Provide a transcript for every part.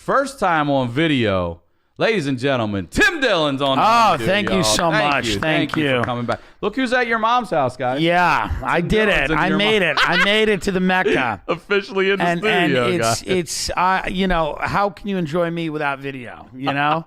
first time on video. Ladies and gentlemen, Tim Dillon's on. Oh, thank you so much. Thank you for coming back. Look who's at your mom's house, guys. Yeah, I did it. I made it. I made it to the Mecca. Officially in the studio, and guys. it's you know, how can you enjoy me without video? You know,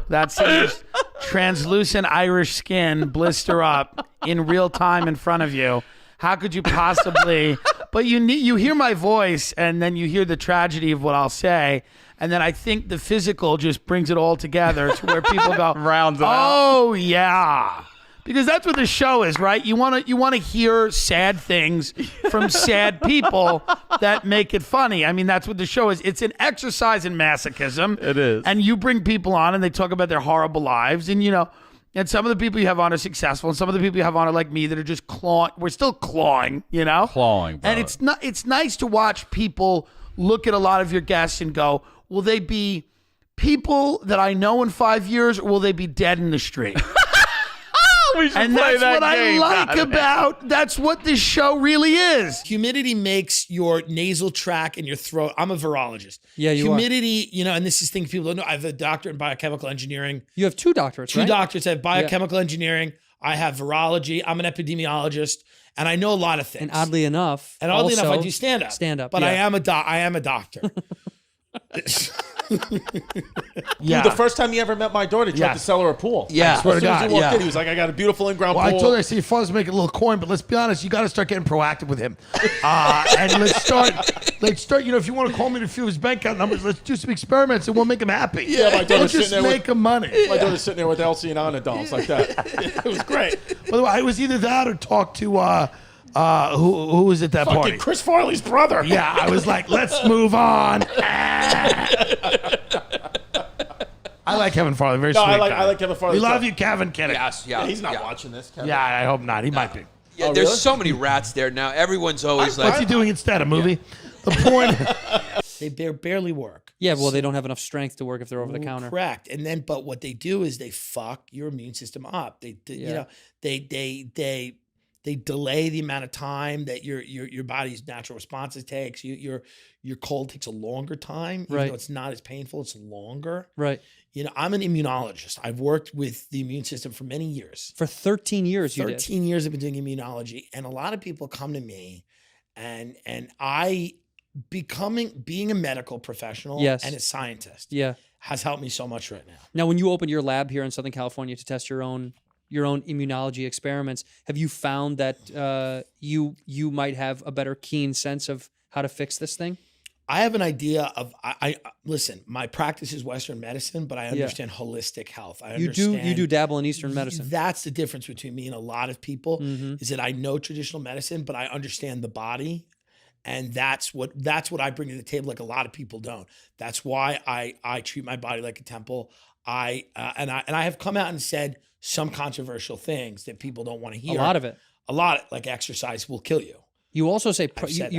that's his translucent Irish skin blister up in real time in front of you. How could you possibly? But you hear my voice, and then you hear the tragedy of what I'll say. And then I think the physical just brings it all together to where people go, rounds it out. Oh yeah, because that's what the show is, right? You want to hear sad things from sad people that make it funny. I mean, that's what the show is. It's an exercise in masochism. It is. And you bring people on, and they talk about their horrible lives, and you know. And some of the people you have on are successful, and some of the people you have on are like me that are just clawing. We're still clawing, you know? Clawing, bro. And it's nice to watch people look at a lot of your guests and go, will they be people that I know in 5 years, or will they be dead in the street? We should and play that's that what game. I like about, that's what this show really is. Humidity makes your nasal tract and your throat. I'm a virologist. Yeah, you Humidity, you know, and this is things people don't know. I have a doctorate in biochemical engineering. You have two doctorates, Two right? doctorates. I have biochemical engineering. I have virology. I'm an epidemiologist. And I know a lot of things. And oddly enough, I do stand up. But yeah. I am a doctor. Yeah. Dude, the first time he ever met my daughter, he tried to sell her a pool. Yeah. As soon as he walked in, he was like, I got a beautiful in-ground pool. I told her, I said, your father's making a little coin, but let's be honest, you got to start getting proactive with him. And let's start, you know, if you want to call me to a few of his bank account numbers, let's do some experiments and we'll make him happy. Yeah, my daughter's just sitting there make him money. My daughter's sitting there with Elsie and Anna dolls like that. It was great. By the way, I was either that or talk to, who was at that Fucking party? Chris Farley's brother. Yeah, I was like, let's move on. I like Kevin Farley, very sweet I guy. like Kevin Farley. We love you, Kevin. Kidding. Yes, yeah. He's not watching this, Kevin. Yeah, I hope not. He might be. Yeah, there's so many rats there now. Everyone's always What's he like, doing instead? A movie? The point. They barely work. Yeah, well, they don't have enough strength to work if they're over the counter. Correct. And then, but what they do is they fuck your immune system up. You know, they delay the amount of time that your body's natural responses takes. Your cold takes a longer time, even though it's not as painful. It's longer. Right. You know, I'm an immunologist. I've worked with the immune system for many years. For 13 years, 13 years I've been doing immunology, and a lot of people come to me, and being a medical professional and a scientist has helped me so much right now. Now, when you opened your lab here in Southern California to test your own immunology experiments, have you found that you might have a better keen sense of how to fix this thing? I have an idea of listen, my practice is Western medicine, but I understand holistic health. You do dabble in Eastern medicine. That's the difference between me and a lot of people is that I know traditional medicine, but I understand the body. And that's what I bring to the table, like a lot of people don't. That's why I treat my body like a temple. And I have come out and said some controversial things that people don't want to hear. A lot of it, like exercise will kill you. You also say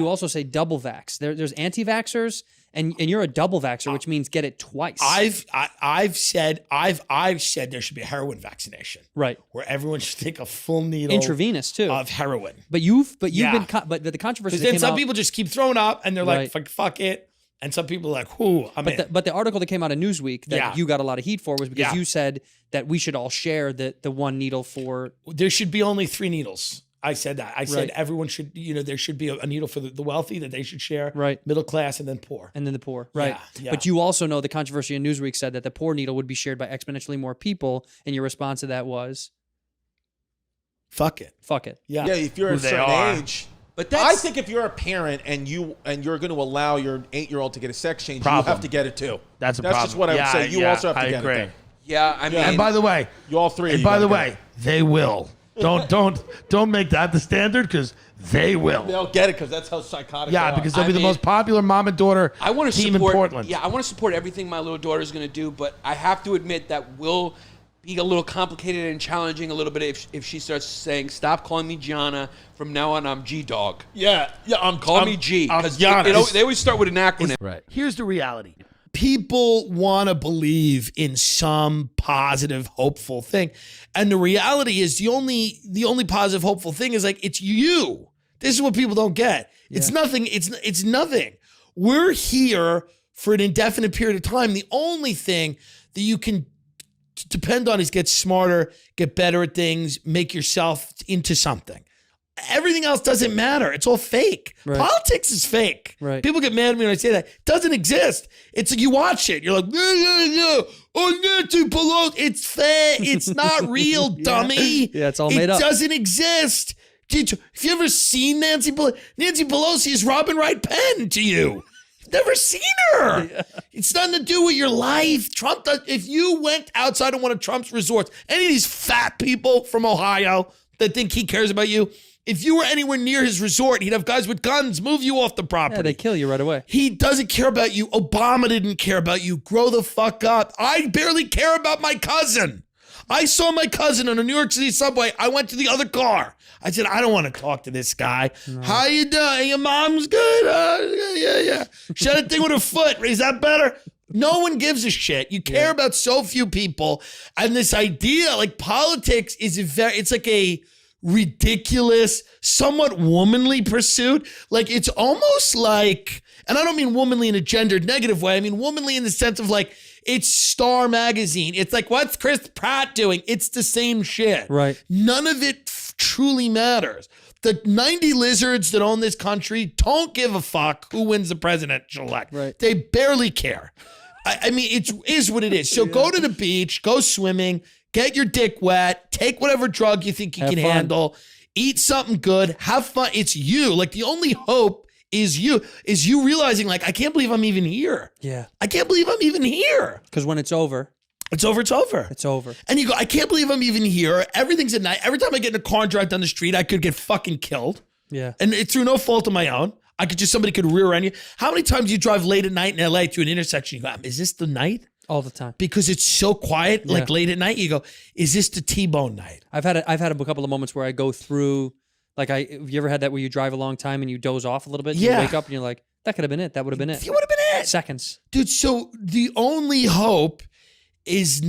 also say double vax. There's anti-vaxxers, and you're a double vaxxer, which means get it twice. I've said there should be a heroin vaccination, right? Where everyone should take a full needle, intravenous too, of heroin. But you've been the controversy. Because then some people just keep throwing up, and they're like, fuck it. And some people are like, "Whoo, I'm in." But the article that came out of Newsweek that you got a lot of heat for was because you said that we should all share the one needle for. There should be only 3 needles. I said that. I said everyone should, there should be a needle for the wealthy that they should share, right? Middle class and then poor. And then the poor, right? Yeah. But you also know the controversy in Newsweek said that the poor needle would be shared by exponentially more people, and your response to that was, "Fuck it, fuck it." Yeah, yeah. If you're a certain age, but I think if you're a parent and you're going to allow your 8-year-old to get a sex change, you have to get it too. That's problem. Just what I would say. You also have to get it. Yeah, I mean. And by the way, you all three. And by the way, they will. Don't make that the standard, because they will. They'll get it because that's how psychotic. Yeah, because they'll be the most popular mom and daughter team in Portland. Yeah, I want to support everything my little daughter is going to do, but I have to admit that will be a little complicated and challenging a little bit if she starts saying, "Stop calling me Gianna. From now on, I'm G Dog." Yeah. Call me G. I'm Gianna. They always start with an acronym. Right. Here's the reality. People want to believe in some positive, hopeful thing. And the reality is the only positive, hopeful thing is like, it's you. This is what people don't get. It's nothing. It's nothing. We're here for an indefinite period of time. The only thing that you can depend on is get smarter, get better at things, make yourself into something. Everything else doesn't matter. It's all fake. Right. Politics is fake. Right. People get mad at me when I say that. It doesn't exist. It's you watch it. You're like, oh, Nancy Pelosi. It's fake. It's not real, dummy. Yeah, it's all made up. It doesn't exist. Have you ever seen Nancy Pelosi? Nancy Pelosi is Robin Wright Penn to you. You've never seen her. Yeah. It's nothing to do with your life. Trump does. If you went outside of one of Trump's resorts, any of these fat people from Ohio that think he cares about you, if you were anywhere near his resort, he'd have guys with guns move you off the property. Yeah, they kill you right away. He doesn't care about you. Obama didn't care about you. Grow the fuck up. I barely care about my cousin. I saw my cousin on a New York City subway. I went to the other car. I said, I don't want to talk to this guy. No. How you doing? Your mom's good? Yeah. Shut a thing with her foot. Is that better? No one gives a shit. You care about so few people. And this idea, like politics it's like a ridiculous, somewhat womanly pursuit. Like it's almost like, and I don't mean womanly in a gendered negative way. I mean womanly in the sense of like, it's Star Magazine. It's like, what's Chris Pratt doing? It's the same shit. Right. None of it truly matters. The 90 lizards that own this country don't give a fuck who wins the presidential election. Right. They barely care. I mean, it is what it is. So go to the beach, go swimming, get your dick wet, take whatever drug you think you can handle, eat something good, have fun. It's you. Like the only hope is you realizing like, I can't believe I'm even here. Yeah. I can't believe I'm even here. Because when it's over. It's over. It's over. And you go, I can't believe I'm even here. Everything's at night. Every time I get in a car and drive down the street, I could get fucking killed. Yeah. And it's through no fault of my own. Somebody could rear end you. How many times you drive late at night in LA through an intersection? You go, is this the night? All the time. Because it's so quiet, like late at night, you go, is this the T-bone night? I've had a couple of moments where I go through, like have you ever had that where you drive a long time and you doze off a little bit? And you wake up and you're like, that could have been it. That would have been it. It would have been it. Seconds. Dude, so the only hope is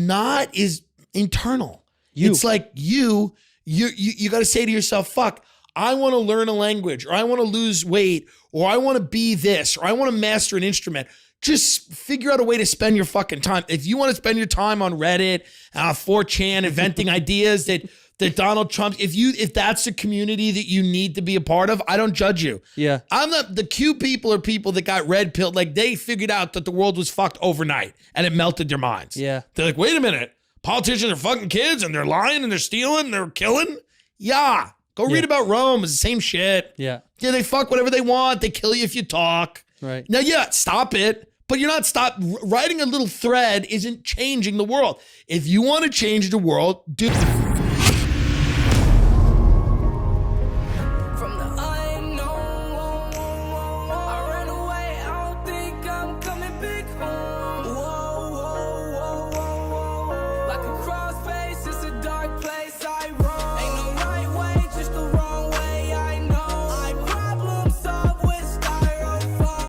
internal. It's like you got to say to yourself, fuck, I want to learn a language, or I want to lose weight, or I want to be this, or I want to master an instrument. Just figure out a way to spend your fucking time. If you want to spend your time on Reddit, 4chan, inventing ideas that Donald Trump, if that's a community that you need to be a part of, I don't judge you. Yeah. I'm not, the cute people are people that got red pilled. Like they figured out that the world was fucked overnight and it melted their minds. Yeah. They're like, wait a minute. Politicians are fucking kids and they're lying and they're stealing and they're killing. Yeah. Go read about Rome. It's the same shit. Yeah. Yeah, they fuck whatever they want. They kill you if you talk. Right. Now, stop it. But you're not writing a little thread isn't changing the world. If you want to change the world, do